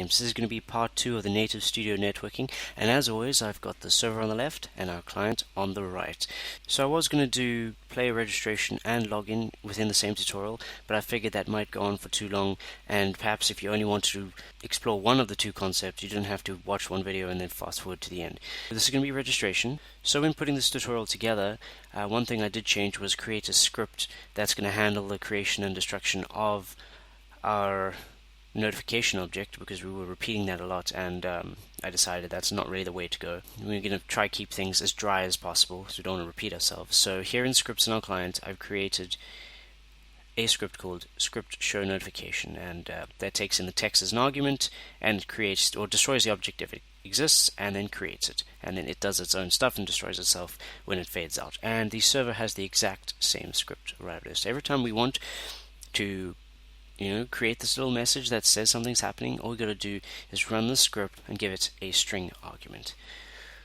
This is going to be part 2 of the native studio networking, and as always I've got the server on the left and our client on the right. So I was going to do player registration and login within the same tutorial, but I figured that might go on for too long, and perhaps if you only want to explore one of the two concepts, you don't have to watch one video and then fast forward to the end. This is going to be registration. So when putting this tutorial together, one thing I did change was create a script that's going to handle the creation and destruction of our notification object, because we were repeating that a lot, and I decided that's not really the way to go. We're going to try keep things as dry as possible, so we don't want to repeat ourselves. So here in scripts in our client, I've created a script called script show notification, and that takes in the text as an argument and creates or destroys the object if it exists, and then creates it, and then it does its own stuff and destroys itself when it fades out. And the server has the exact same script right there. So every time we want to create this little message that says something's happening, all we got to do is run the script and give it a string argument.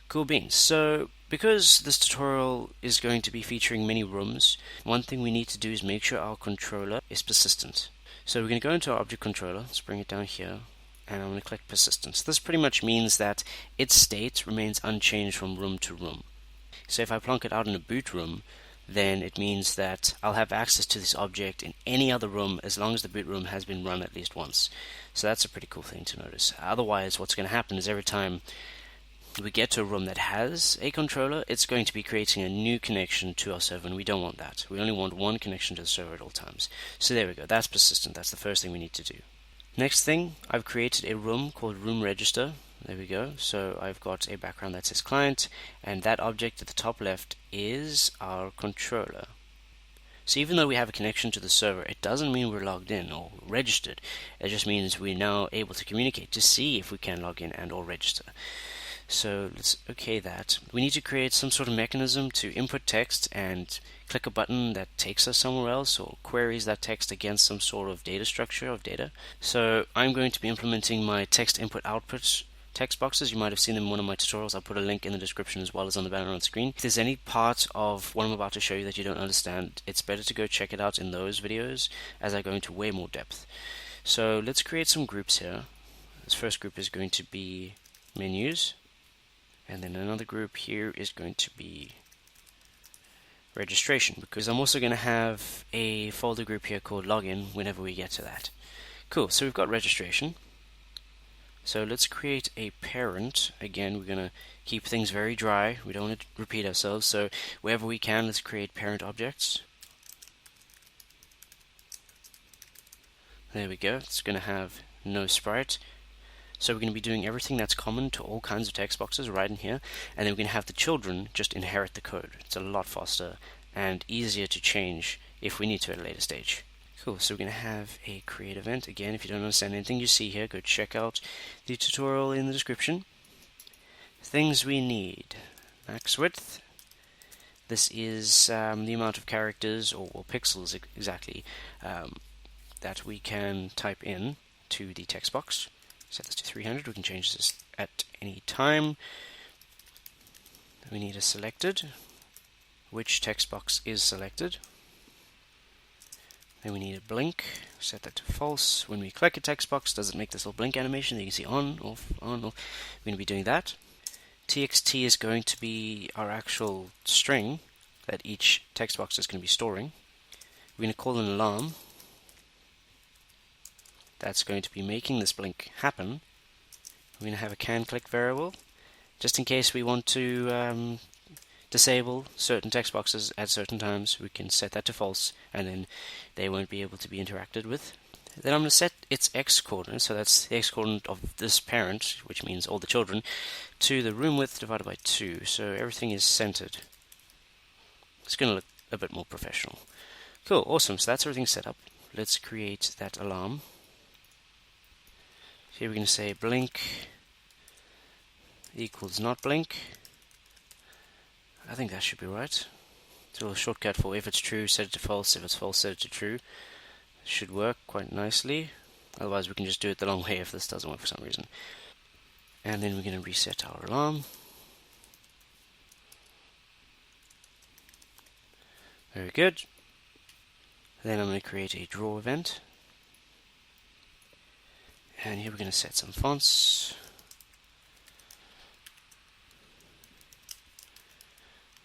Cool beans. So because this tutorial is going to be featuring many rooms, one thing we need to do is make sure our controller is persistent. So we're going to go into our object controller, let's bring it down here, and I'm going to click persistence. This pretty much means that its state remains unchanged from room to room. So if I plonk it out in a boot room, then it means that I'll have access to this object in any other room as long as the boot room has been run at least once. So that's a pretty cool thing to notice. Otherwise, what's going to happen is every time we get to a room that has a controller, it's going to be creating a new connection to our server, and we don't want that. We only want one connection to the server at all times. So there we go, that's persistent. That's the first thing we need to do. Next thing, I've created a room called room register. There we go. So I've got a background that says client, and that object at the top left is our controller. So even though we have a connection to the server, it doesn't mean we're logged in or registered. It just means we're now able to communicate to see if we can log in and or register. So let's OK that. We need to create some sort of mechanism to input text and click a button that takes us somewhere else or queries that text against some sort of data structure of data. So I'm going to be implementing my text input output text boxes. You might have seen them in one of my tutorials. I'll put a link in the description as well as on the banner on the screen. If there's any part of what I'm about to show you that you don't understand, it's better to go check it out in those videos, as I go into way more depth. So let's create some groups here. This first group is going to be menus, and then another group here is going to be registration, because I'm also going to have a folder group here called login whenever we get to that. Cool, so we've got registration. So let's create a parent. Again, we're going to keep things very dry. We don't want to repeat ourselves. So wherever we can, let's create parent objects. There we go. It's going to have no sprite. So we're going to be doing everything that's common to all kinds of text boxes right in here. And then we're going to have the children just inherit the code. It's a lot faster and easier to change if we need to at a later stage. Cool, so we're going to have a create event. Again, if you don't understand anything you see here, go check out the tutorial in the description. Things we need. Max width. This is the amount of characters, or pixels exactly, that we can type in to the text box. Set this to 300. We can change this at any time. We need a selected. Which text box is selected? Then we need a blink, set that to false. When we click a text box, does it make this little blink animation that you can see on, off, on, off? We're going to be doing that. TXT is going to be our actual string that each text box is going to be storing. We're going to call an alarm. That's going to be making this blink happen. We're going to have a can-click variable, just in case we want to disable certain text boxes at certain times. We can set that to false, and then they won't be able to be interacted with. Then I'm going to set its x coordinate, so that's the x coordinate of this parent, which means all the children, to the room width divided by 2, so everything is centered. It's going to look a bit more professional. Cool, awesome, so that's everything set up. Let's create that alarm. Here we're going to say blink equals not blink. I think that should be right. It's a little shortcut for if it's true, set it to false. If it's false, set it to true. It should work quite nicely. Otherwise, we can just do it the long way if this doesn't work for some reason. And then we're going to reset our alarm. Very good. Then I'm going to create a draw event. And here we're going to set some fonts.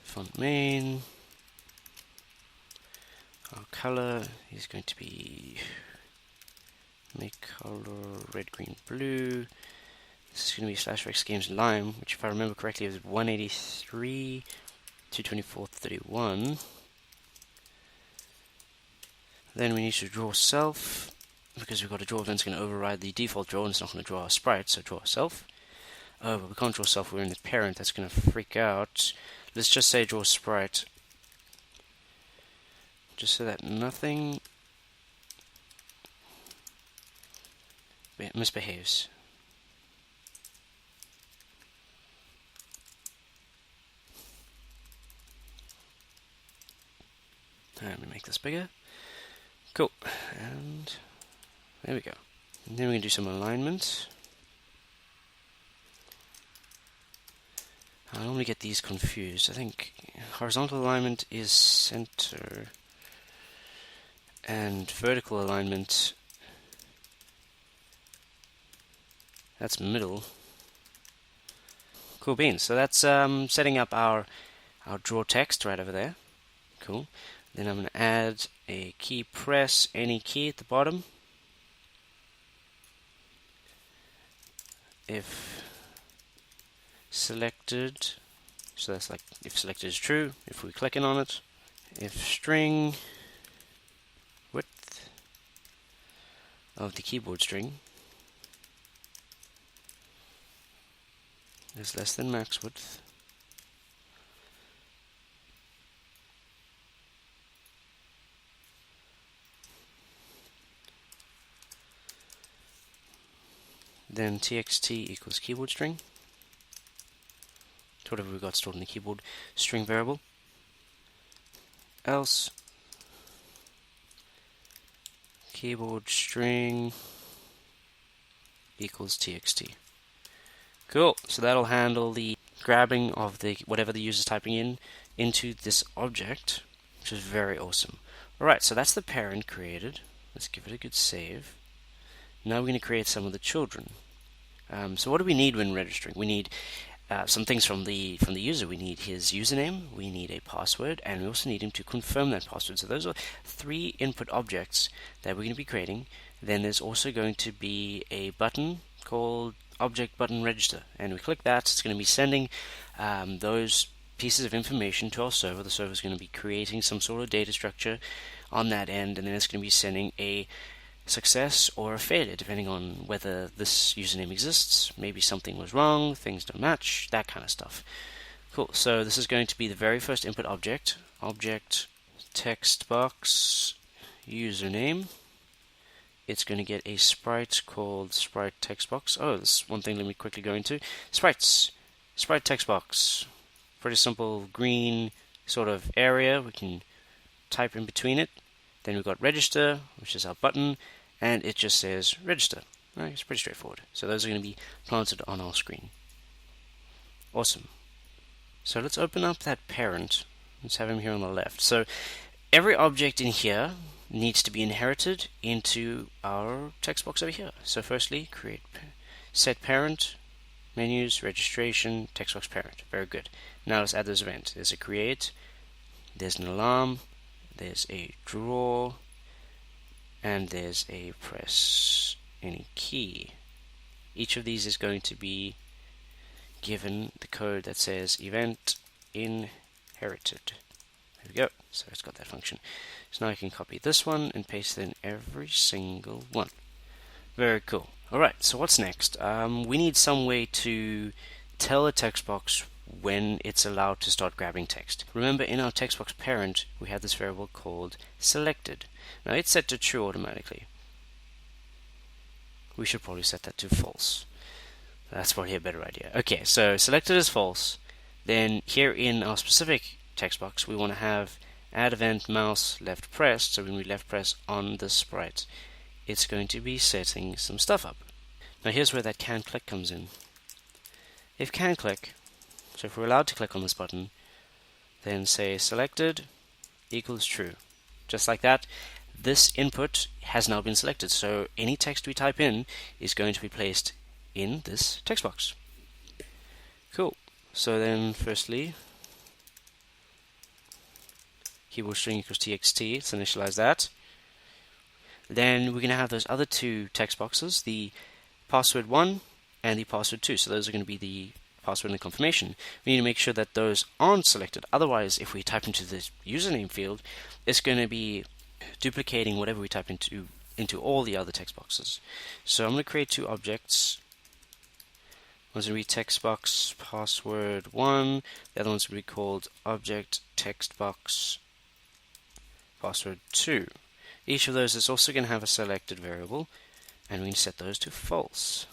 Font main. Our color is going to be make color red, green, blue. This is going to be /Rex Games Lime, which if I remember correctly is 183 to 2431. Then we need to draw self, because we've got a draw event that's going to override the default draw, and it's not going to draw a sprite, so draw self. Oh, but we can't draw self, we're in the parent, that's going to freak out. Let's just say draw sprite. Just so that nothing misbehaves. Let me make this bigger. Cool. And there we go. And then we're going to do some alignment. I normally get these confused. I think horizontal alignment is center and vertical alignment, that's middle. Cool beans. So that's setting up our draw text right over there. Cool. Then I'm going to add a key press, any key at the bottom. If selected, so that's like if selected is true, if we're clicking on it. If string width of the keyboard string is less than max width, then txt equals keyboard string, to whatever we've got stored in the keyboard string variable, else keyboard string equals txt. Cool, so that'll handle the grabbing of the whatever the user's typing in into this object, which is very awesome. Alright, so that's the parent created. Let's give it a good save. Now we're going to create some of the children. So what do we need when registering? We need some things from the user. We need his username, we need a password, and we also need him to confirm that password. So those are 3 input objects that we're going to be creating. Then there's also going to be a button called object button register, and we click that. It's going to be sending those pieces of information to our server. The server is going to be creating some sort of data structure on that end, and then it's going to be sending a success or a failure depending on whether this username exists. Maybe something was wrong, things don't match, that kind of stuff. Cool, so this is going to be the very first input object, object text box username. It's going to get a sprite called sprite text box. Oh, this is one thing let me quickly go into. Sprites, sprite text box. Pretty simple green sort of area. We can type in between it. Then we've got register, which is our button, and it just says register. Right, it's pretty straightforward. So those are going to be planted on our screen. Awesome. So let's open up that parent. Let's have him here on the left. So every object in here needs to be inherited into our text box over here. So firstly, create set parent, menus, registration, text box parent. Very good. Now let's add this event. There's a create, there's an alarm, there's a draw, and there's a press any key. Each of these is going to be given the code that says event inherited. There we go. So it's got that function. So now I can copy this one and paste it in every single one. Very cool. Alright, so what's next? We need some way to tell a text box when it's allowed to start grabbing text. Remember, in our text box parent, we had this variable called selected. Now it's set to true automatically. We should probably set that to false. That's probably a better idea. Okay, so selected is false. Then here in our specific text box, we want to have add event mouse left pressed. So when we left press on the sprite, it's going to be setting some stuff up. Now here's where that can click comes in. If can click, so if we're allowed to click on this button, then say selected equals true. Just like that. this input has now been selected. So any text we type in is going to be placed in this text box. Cool. So then firstly, keyboard string equals txt, let's initialize that. Then we're going to have those other two text boxes, the password 1 and the password 2. So those are going to be the password and the confirmation. We need to make sure that those aren't selected. Otherwise, if we type into the username field, it's going to be duplicating whatever we type into all the other text boxes. So I'm going to create two objects. One's going to be text box password 1. The other one's going to be called object text box password 2. Each of those is also going to have a selected variable, and we can set those to false.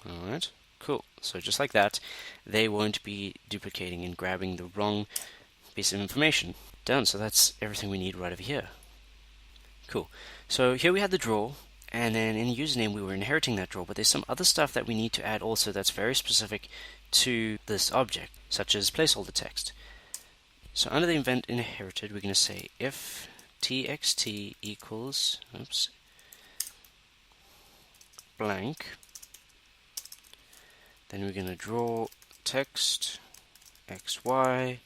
Alright, cool. So just like that, they won't be duplicating and grabbing the wrong piece of information. Done. So that's everything we need right over here. Cool. So here we had the draw, and then in the username we were inheriting that draw, but there's some other stuff that we need to add also that's very specific to this object, such as placeholder text. So under the event inherited, we're going to say if txt equals blank, then we're going to draw text xy,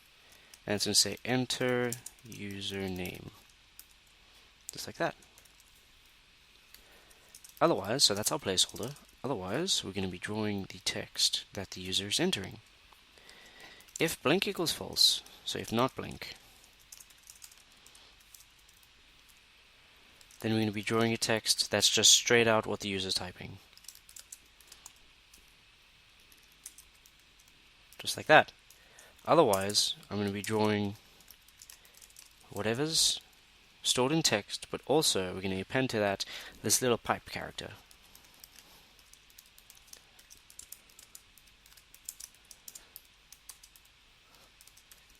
and it's going to say enter username, just like that. Otherwise, so that's our placeholder. Otherwise, we're going to be drawing the text that the user is entering. If blank equals false, so if not blank, then we're going to be drawing a text that's just straight out what the user is typing. Just like that. Otherwise, I'm going to be drawing whatever's stored in text, but also we're going to append to that this little pipe character.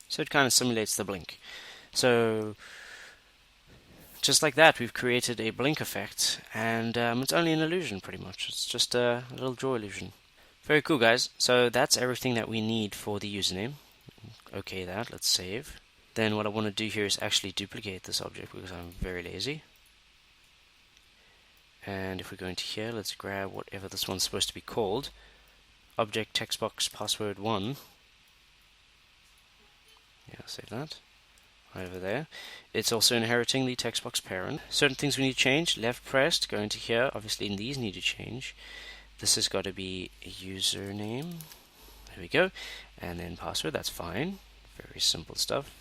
So it kind of simulates the blink. So just like that, we've created a blink effect, and it's only an illusion pretty much. It's just a little draw illusion. Very cool, guys. So that's everything that we need for the username. Okay, let's save. Then what I want to do here is actually duplicate this object because I'm very lazy. And if we go into here, let's grab whatever this one's supposed to be called. Object text box password 1. Yeah, save that. Right over there. It's also inheriting the text box parent. Certain things we need to change. Left pressed, go into here. Obviously, these need to change. This has got to be a username. There we go. And then password, that's fine. Very simple stuff.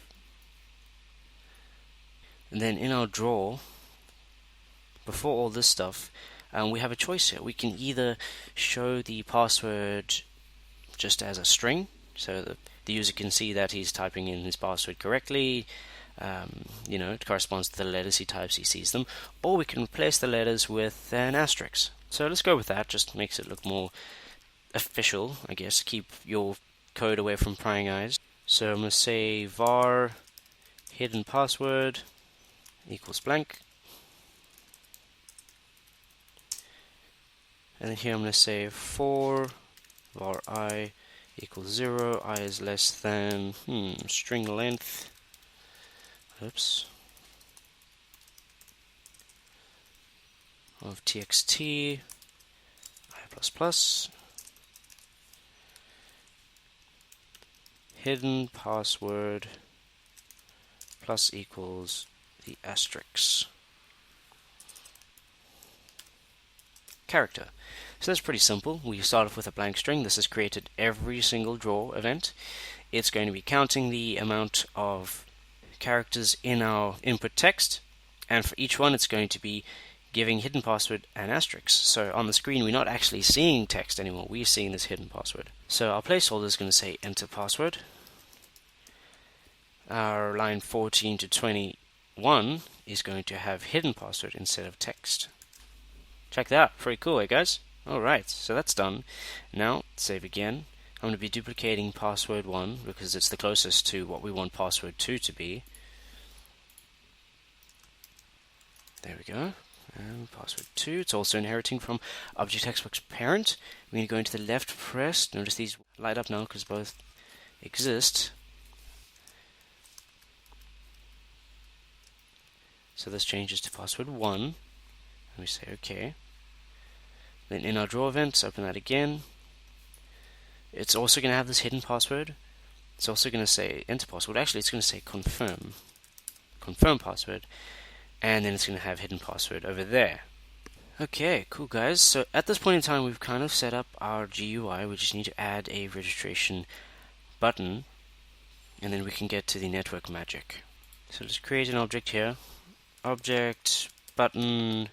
And then in our draw, before all this stuff, we have a choice here. We can either show the password just as a string, so that the user can see that he's typing in his password correctly. It corresponds to the letters he types, he sees them. Or we can replace the letters with an asterisk. So let's go with that, just makes it look more official, I guess. Keep your code away from prying eyes. So I'm going to say var hidden password equals blank. And then here I'm going to say for var I equals 0, I is less than string length. Oops. Of txt I++ hidden password plus equals the asterisk character. So that's pretty simple. We start off with a blank string. This has created every single draw event. It's going to be counting the amount of characters in our input text, and for each one it's going to be giving hidden password and asterisks. So on the screen we're not actually seeing text anymore, we're seeing this hidden password. So our placeholder is going to say enter password. Our line 14 to 21 is going to have hidden password instead of text. Check that out, pretty cool, eh guys? Alright, so that's done. Now, save again. I'm going to be duplicating password 1 because it's the closest to what we want password 2 to be. There we go. And password 2, it's also inheriting from object text box parent. We're going to go into the left press. Notice these light up now because both exist. So this changes to password 1, and we say OK. Then in our draw event, open that again. It's also going to have this hidden password. It's also going to say enter password. Actually, it's going to say confirm password, and then it's going to have hidden password over there. Okay, cool guys. So at this point in time, we've kind of set up our GUI. We just need to add a registration button, and then we can get to the network magic. So let's create an object here. Object button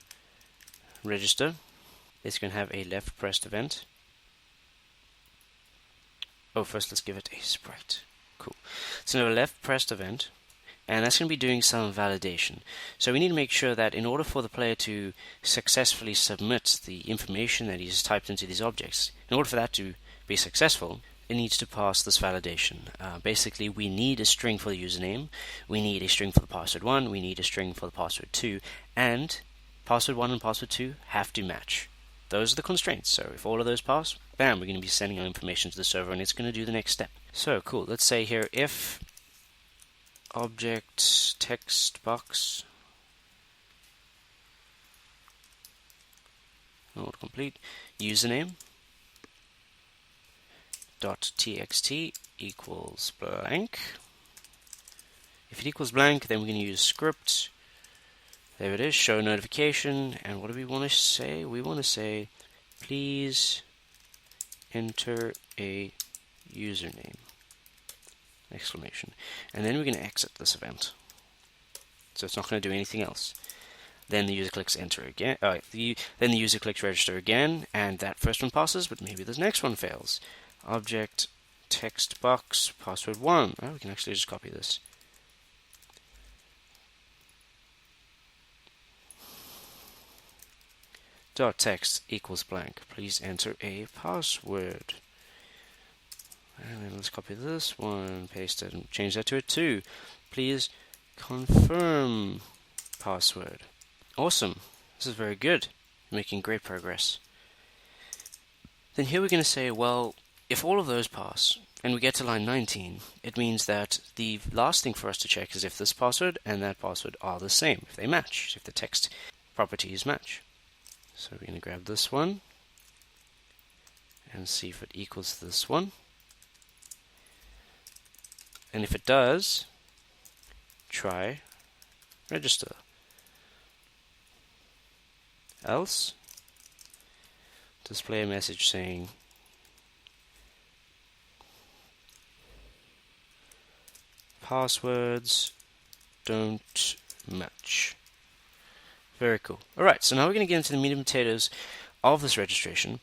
register. It's going to have a left pressed event. Oh, first let's give it a sprite. Cool. So now a left pressed event, and that's going to be doing some validation. So we need to make sure that in order for the player to successfully submit the information that he's typed into these objects, in order for that to be successful, it needs to pass this validation. Basically, we need a string for the username, we need a string for the password 1, we need a string for the password 2, and password 1 and password 2 have to match. Those are the constraints. So if all of those pass, bam, we're going to be sending our information to the server, and it's going to do the next step. So cool. Let's say here if object text box not complete username dot txt equals blank. If it equals blank, then we're going to use script. There it is, show notification. And what do we want to say? We want to say, please enter a username! Exclamation. And then we're going to exit this event. So it's not going to do anything else. Then the user clicks enter again. Then the user clicks register again, and that first one passes, but maybe this next one fails. Object text box password 1. Oh, we can actually just copy this. Dot text equals blank. Please enter a password. And then let's copy this one, paste it, and change that to a 2. Please confirm password. Awesome. This is very good. Making great progress. Then here we're going to say, well, if all of those pass, and we get to line 19, it means that the last thing for us to check is if this password and that password are the same, if they match, if the text properties match. So we're going to grab this one and see if it equals this one. And if it does, try register. Else, display a message saying passwords don't match. Very cool. Alright, so now we're going to get into the meat and potatoes of this registration.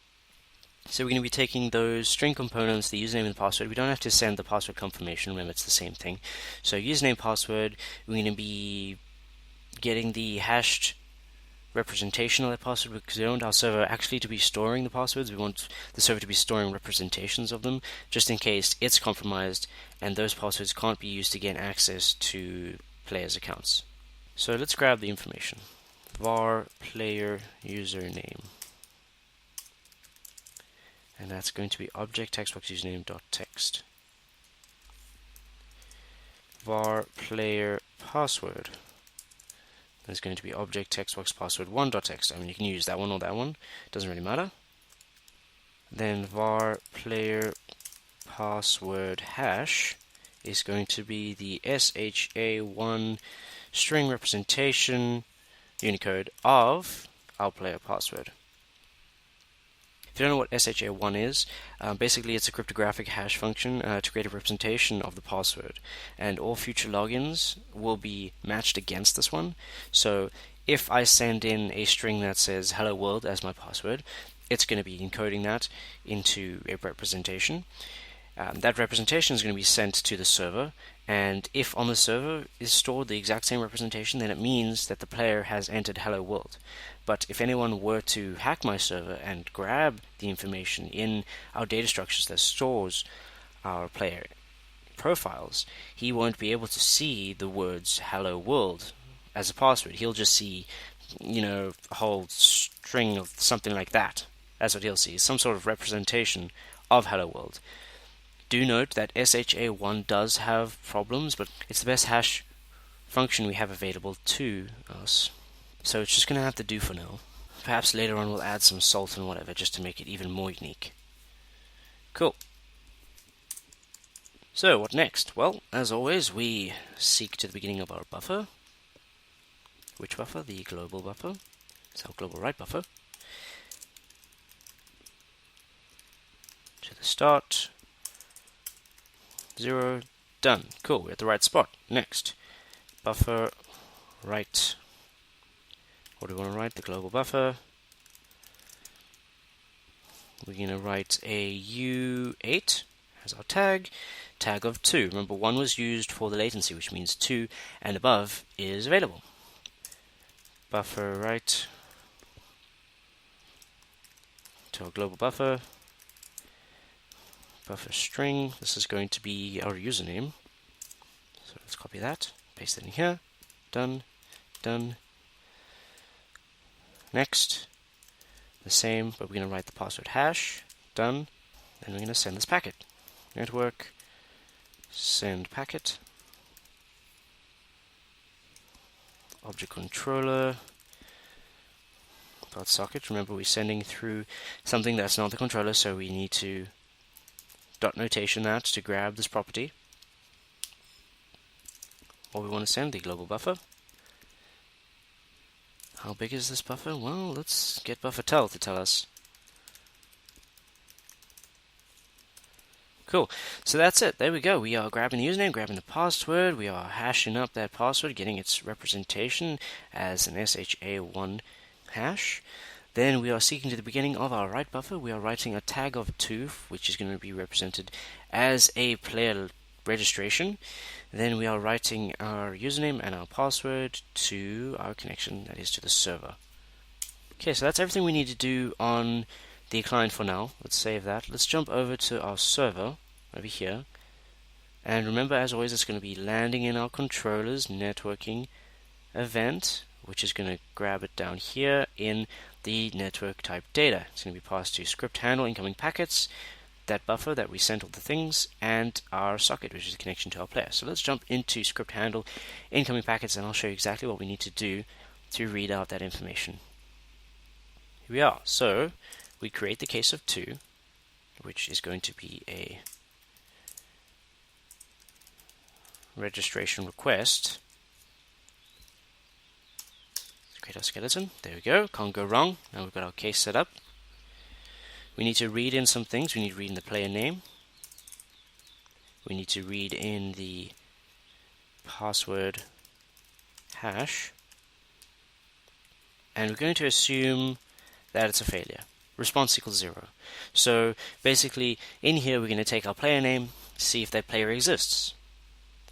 So we're going to be taking those string components, the username and the password. We don't have to send the password confirmation, remember it's the same thing. So username, password, we're going to be getting the hashed representation of that password, because we don't want our server actually to be storing the passwords. We want the server to be storing representations of them, just in case it's compromised and those passwords can't be used to gain access to players' accounts. So let's grab the information. Var player username, and that's going to be object textbox username dot text. Var player password, that's going to be object textbox password 1 dot text. I mean, you can use that one or that one, doesn't really matter. Then var player password hash is going to be the SHA1 string representation Unicode of our player password. If you don't know what SHA1 is, basically it's a cryptographic hash function to create a representation of the password, and all future logins will be matched against this one. So if I send in a string that says hello world as my password, it's going to be encoding that into a representation. That representation is going to be sent to the server, and if on the server is stored the exact same representation, then it means that the player has entered hello world. But if anyone were to hack my server and grab the information in our data structures that stores our player profiles, he won't be able to see the words hello world as a password. He'll just see, a whole string of something like that. That's what he'll see, some sort of representation of hello world. Do note that SHA1 does have problems, but it's the best hash function we have available to us. So it's just going to have to do for now. Perhaps later on we'll add some salt and whatever just to make it even more unique. Cool. So what next? Well, as always, we seek to the beginning of our buffer. Which buffer? The global buffer. It's our global write buffer. To the start. 0. Done. Cool. We're at the right spot. Next. Buffer write. What do we want to write? The global buffer. We're going to write a U8 as our tag. Tag of 2. Remember, 1 was used for the latency, which means 2 and above is available. Buffer write to our global buffer. Buffer string. This is going to be our username. So let's copy that, paste it in here. Done. Done. Next. The same, but we're going to write the password hash. Done. Then we're going to send this packet. Network. Send packet. Object controller. Dot socket. Remember, we're sending through something that's not the controller, so we need to dot notation that to grab this property. Or we want to send the global buffer. How big is this buffer? Well, let's get buffer.tel to tell us. Cool. So that's it. There we go. We are grabbing the username, grabbing the password. We are hashing up that password, getting its representation as an SHA-1 hash. Then we are seeking to the beginning of our write buffer. We are writing a tag of 2, which is going to be represented as a player registration. Then we are writing our username and our password to our connection, that is to the server. Okay, so that's everything we need to do on the client for now. Let's save that. Let's jump over to our server over here. And remember, as always, it's going to be landing in our controller's networking event, which is going to grab it down here in the network type data. It's going to be passed to script handle incoming packets, that buffer that we sent all the things, and our socket, which is a connection to our player. So let's jump into script handle incoming packets, and I'll show you exactly what we need to do to read out that information. Here we are. So we create the case of 2, which is going to be a registration request. Let's create our skeleton. There we go. Can't go wrong. Now we've got our case set up. We need to read in some things. We need to read in the player name. We need to read in the password hash. And we're going to assume that it's a failure. Response equals 0. So basically, in here we're going to take our player name, see if that player exists.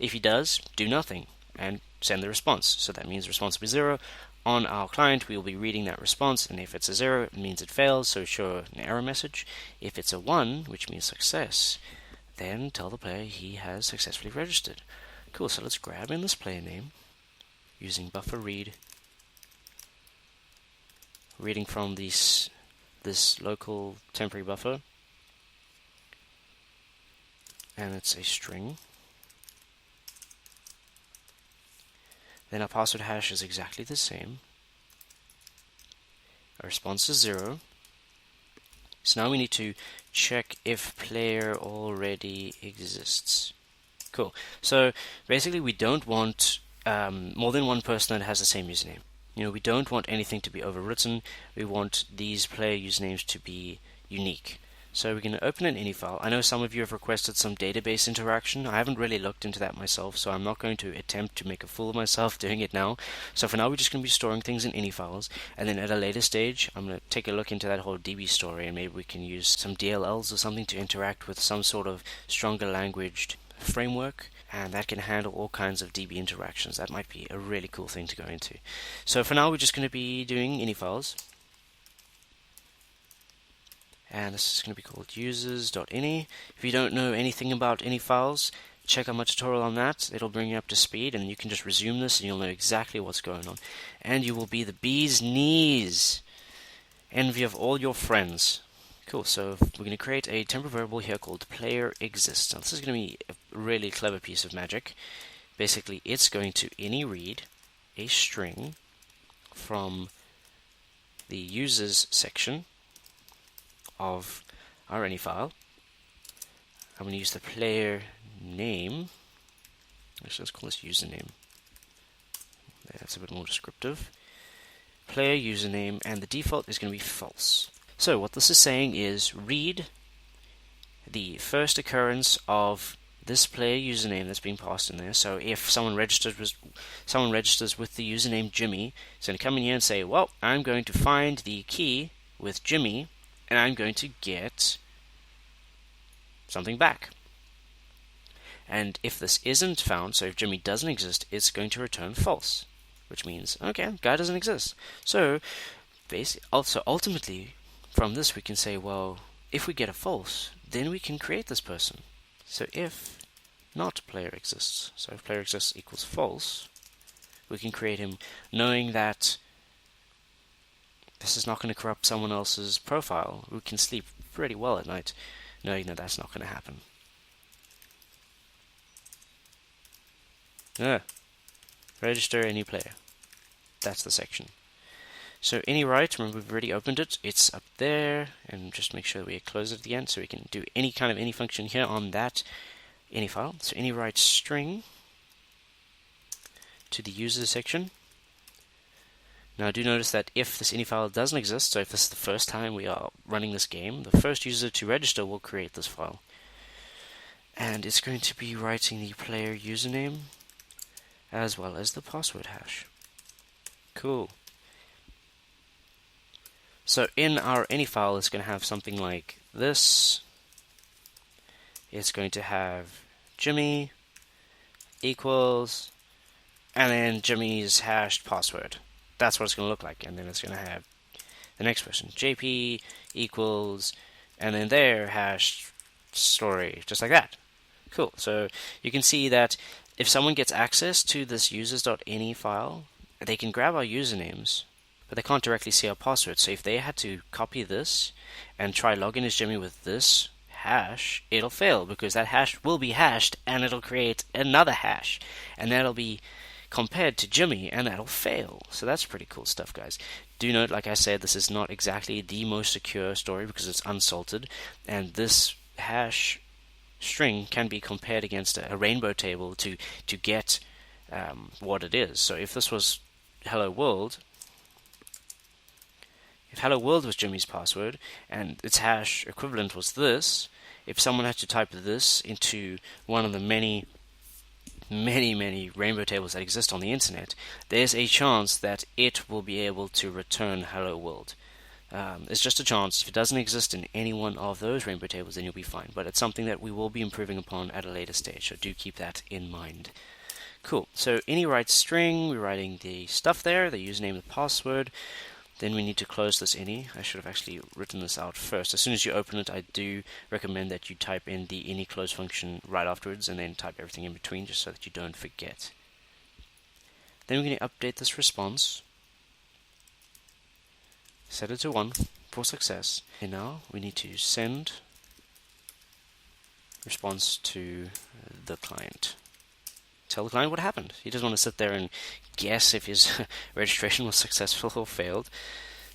If he does, do nothing, and send the response. So that means response will be 0. On our client, we will be reading that response, and if it's a 0, it means it fails, so show an error message. If it's a 1, which means success, then tell the player he has successfully registered. Cool, so let's grab in this player name using buffer read, reading from this local temporary buffer, and it's a string. Then our password hash is exactly the same. Our response is 0. So now we need to check if player already exists. Cool. So basically we don't want more than one person that has the same username. We don't want anything to be overwritten. We want these player usernames to be unique. So we're going to open an ini file. I know some of you have requested some database interaction. I haven't really looked into that myself, so I'm not going to attempt to make a fool of myself doing it now. So for now, we're just going to be storing things in ini files, and then at a later stage, I'm going to take a look into that whole DB story, and maybe we can use some DLLs or something to interact with some sort of stronger languaged framework, and that can handle all kinds of DB interactions. That might be a really cool thing to go into. So for now, we're just going to be doing ini files. And this is going to be called users.ini. If you don't know anything about ini files, check out my tutorial on that. It'll bring you up to speed, and you can just resume this and you'll know exactly what's going on. And you will be the bee's knees, envy of all your friends. Cool, so we're going to create a temporary variable here called player exists. Now this is going to be a really clever piece of magic. basically it's going to any read a string from the users section of our any file. I'm going to use the player name. Actually, let's call this username. That's a bit more descriptive. Player username, and the default is going to be false. So what this is saying is read the first occurrence of this player username that's being passed in there. So if someone registers with the username Jimmy, it's going to come in here and say, well, I'm going to find the key with Jimmy, and I'm going to get something back. And if this isn't found, so if Jimmy doesn't exist, it's going to return false, which means, okay, guy doesn't exist. So ultimately, from this we can say, well, if we get a false, then we can create this person. So if not player exists, so if player exists equals false, we can create him knowing that this is not going to corrupt someone else's profile. We can sleep pretty well at night knowing that that's not going to happen. Register any player. That's the section. So any write, remember we've already opened it, it's up there, and just make sure we close it at the end so we can do any kind of any function here on that any file. So any write string to the user section. Now do notice that if this any file doesn't exist, so if this is the first time we are running this game, the first user to register will create this file. And it's going to be writing the player username as well as the password hash. Cool. So in our any file, it's going to have something like this. It's going to have Jimmy equals, and then Jimmy's hashed password. That's what it's going to look like. And then it's going to have the next person, JP equals, and then their hashed story, just like that. Cool. So you can see that if someone gets access to this users.any file, they can grab our usernames, but they can't directly see our password. So if they had to copy this and try login as Jimmy with this hash, it'll fail because that hash will be hashed and it'll create another hash, and that'll be compared to Jimmy and that'll fail. So that's pretty cool stuff, guys. Do note, like I said, this is not exactly the most secure story because it's unsalted, and this hash string can be compared against a rainbow table to get what it is. So if this was hello world, if hello world was Jimmy's password and its hash equivalent was this, if someone had to type this into one of the many rainbow tables that exist on the internet, there's a chance that it will be able to return hello world. It's just a chance. If it doesn't exist in any one of those rainbow tables, then you'll be fine. But it's something that we will be improving upon at a later stage, so do keep that in mind. Cool. So any write string, we're writing the stuff there, the username, the password. Then we need to close this any. I should have actually written this out first. As soon as you open it, I do recommend that you type in the any close function right afterwards and then type everything in between just so that you don't forget. Then we're going to update this response. Set it to 1 for success. And now we need to send response to the client. Tell the client what happened. He doesn't want to sit there and guess if his registration was successful or failed.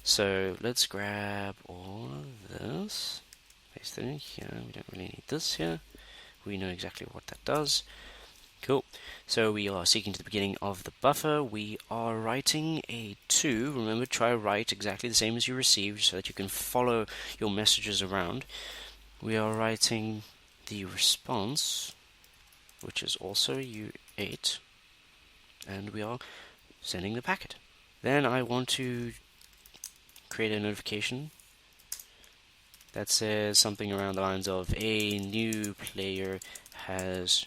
So let's grab all of this, paste it in here. We don't really need this here. We know exactly what that does. Cool. So we are seeking to the beginning of the buffer. We are writing a to. Remember, try write exactly the same as you received so that you can follow your messages around. We are writing the response, which is also U8, and we are sending the packet. Then I want to create a notification that says something around the lines of a new player has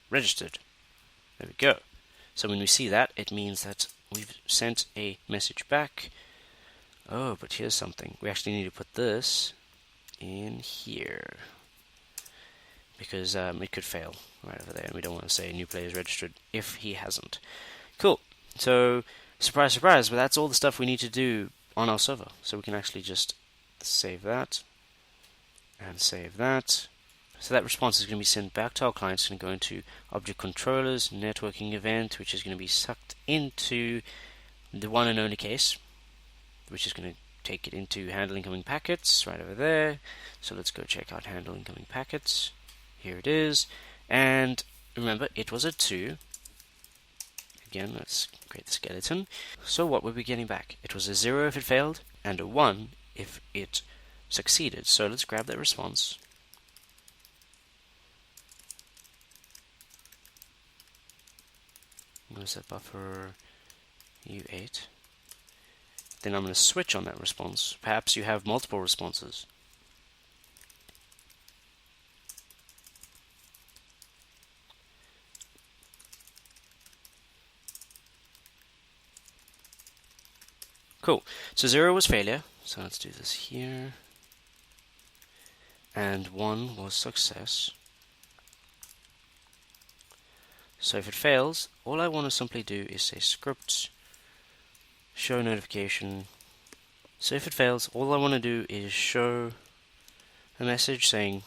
registered. There we go. So when we see that, it means that we've sent a message back. Oh, but here's something. We actually need to put this in here because it could fail right over there, and we don't want to say new player is registered if he hasn't. Cool. So surprise, surprise, but that's all the stuff we need to do on our server. So we can actually just save that and save that. So that response is going to be sent back to our client. It's going to go into Object Controllers, Networking Event, which is going to be sucked into the one and only case, which is going to take it into Handle Incoming Packets right over there. So let's go check out Handle Incoming Packets. Here it is. And remember, it was a 2. Again, let's create the skeleton. So what were we getting back? It was a 0 if it failed, and a 1 if it succeeded. So let's grab that response. Where's that buffer? U8. Then I'm going to switch on that response. Perhaps you have multiple responses. Cool. So 0 was failure. So let's do this here. And 1 was success. So if it fails, all I want to simply do is say script show notification. So if it fails, all I want to do is show a message saying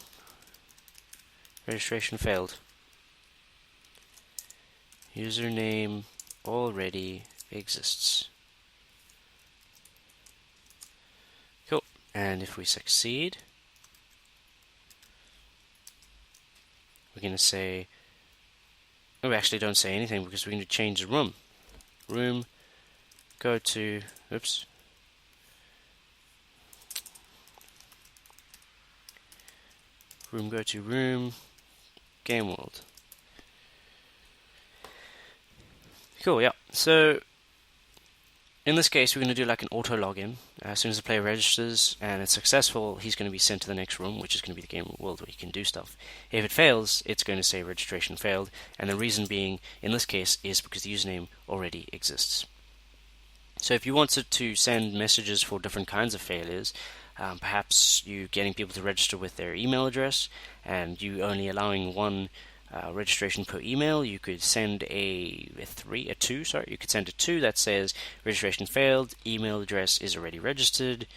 registration failed. Username already exists. Cool. And if we succeed, we're going to say, oh, we actually don't say anything because we're going to change the room. Room, go to, oops. Room, go to room, game world. Cool, yeah. So in this case, we're going to do like an auto login. As soon as the player registers and it's successful, he's going to be sent to the next room, which is going to be the game world where he can do stuff. If it fails, it's going to say registration failed, and the reason being, in this case, is because the username already exists. So if you wanted to send messages for different kinds of failures, perhaps you getting people to register with their email address, and you only allowing one registration per email, you could send a 2, you could send a 2 that says registration failed, email address is already registered,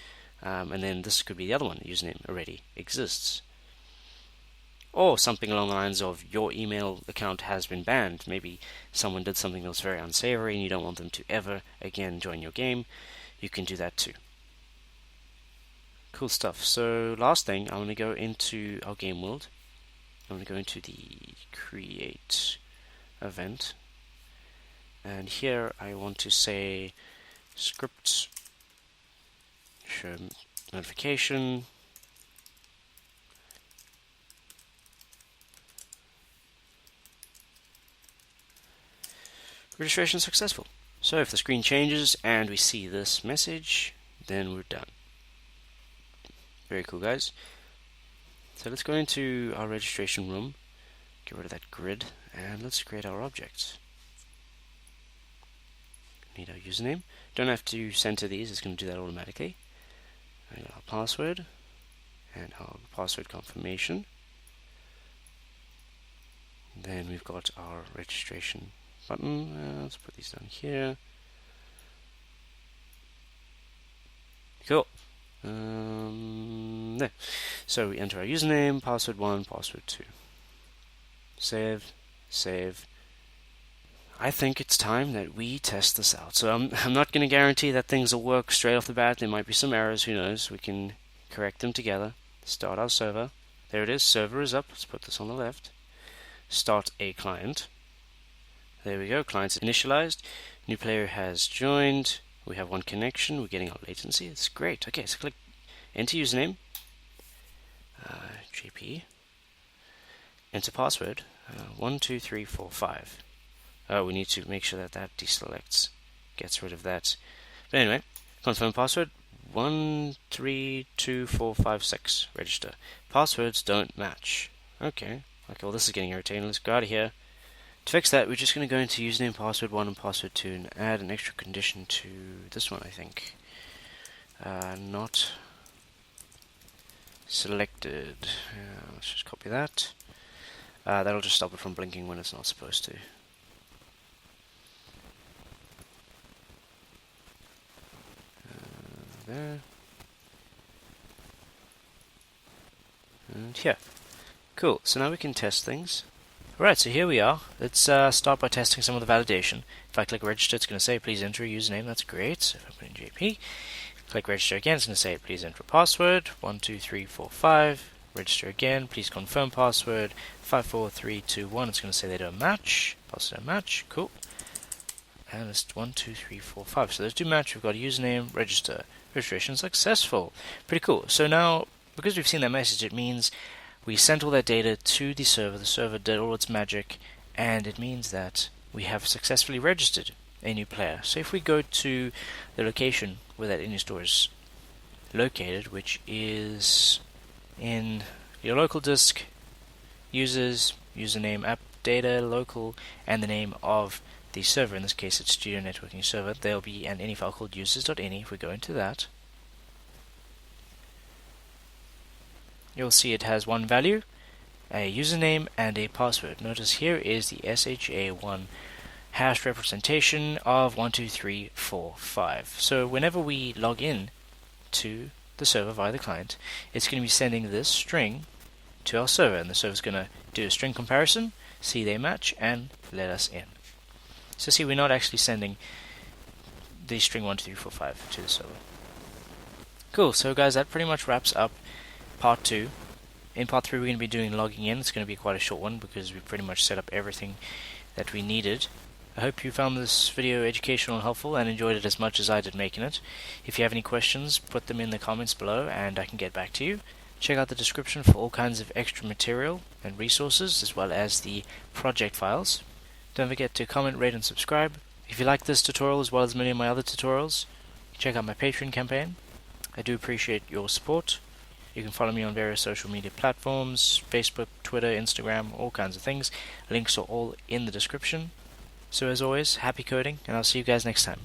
and then this could be the other one, username already exists. Or something along the lines of your email account has been banned. Maybe someone did something that was very unsavory and you don't want them to ever again join your game. You can do that too. Cool stuff. So last thing, I'm going to go into our game world. I'm going to go into the create event, and here I want to say script show notification registration successful. So if the screen changes and we see this message, then we're done. Very cool, guys. So let's go into our registration room, get rid of that grid, and let's create our objects. Need our username. Don't have to center these, it's going to do that automatically. And our password, and our password confirmation. Then we've got our registration button. Let's put these down here. Cool. There. So we enter our username, password 1, password 2. Save, save. I think it's time that we test this out. So I'm not going to guarantee that things will work straight off the bat. There might be some errors, who knows. We can correct them together. Start our server. There it is, server is up. Let's put this on the left. Start a client. There we go, client's initialized. New player has joined. We have one connection. We're getting our latency. It's great. Okay, so click enter username. JP. Enter password. 1, 2, 3, 4, 5. Oh, we need to make sure that that deselects. Gets rid of that. But anyway, confirm password. 1, 3, 2, 4, 5, 6. Register. Passwords don't match. Okay, well this is getting irritating. Let's go out of here. To fix that, we're just going to go into username, password 1 and password 2 and add an extra condition to this one, I think. Not selected. Let's just copy that. That'll just stop it from blinking when it's not supposed to. There. And here. Cool, so now we can test things. Alright, so here we are. Let's start by testing some of the validation. If I click register, it's going to say please enter a username. That's great. So if I put in JP, click register again, it's going to say please enter a password 12345. Register again, please confirm password 54321. It's going to say they don't match. Password don't match. Cool. And it's 12345. So those do match. We've got a username, register. Registration successful. Pretty cool. So now, because we've seen that message, it means we sent all that data to the server did all its magic, and it means that we have successfully registered a new player. So if we go to the location where that InUstore is located, which is in your local disk, users, username, app data, local, and the name of the server, in this case it's Studio Networking Server, there'll be an ini file called users.ini. If we go into that, you'll see it has one value, a username, and a password. Notice here is the SHA1 hash representation of 12345. So whenever we log in to the server via the client, it's going to be sending this string to our server, and the server's going to do a string comparison, see they match, and let us in. So see, we're not actually sending the string 12345 to the server. Cool, so guys, that pretty much wraps up part 2. In part 3 we're going to be doing logging in. It's going to be quite a short one because we pretty much set up everything that we needed. I hope you found this video educational and helpful and enjoyed it as much as I did making it. If you have any questions, put them in the comments below and I can get back to you. Check out the description for all kinds of extra material and resources, as well as the project files. Don't forget to comment, rate and subscribe. If you like this tutorial as well as many of my other tutorials, check out my Patreon campaign. I do appreciate your support. You can follow me on various social media platforms, Facebook, Twitter, Instagram, all kinds of things. Links are all in the description. So as always, happy coding, and I'll see you guys next time.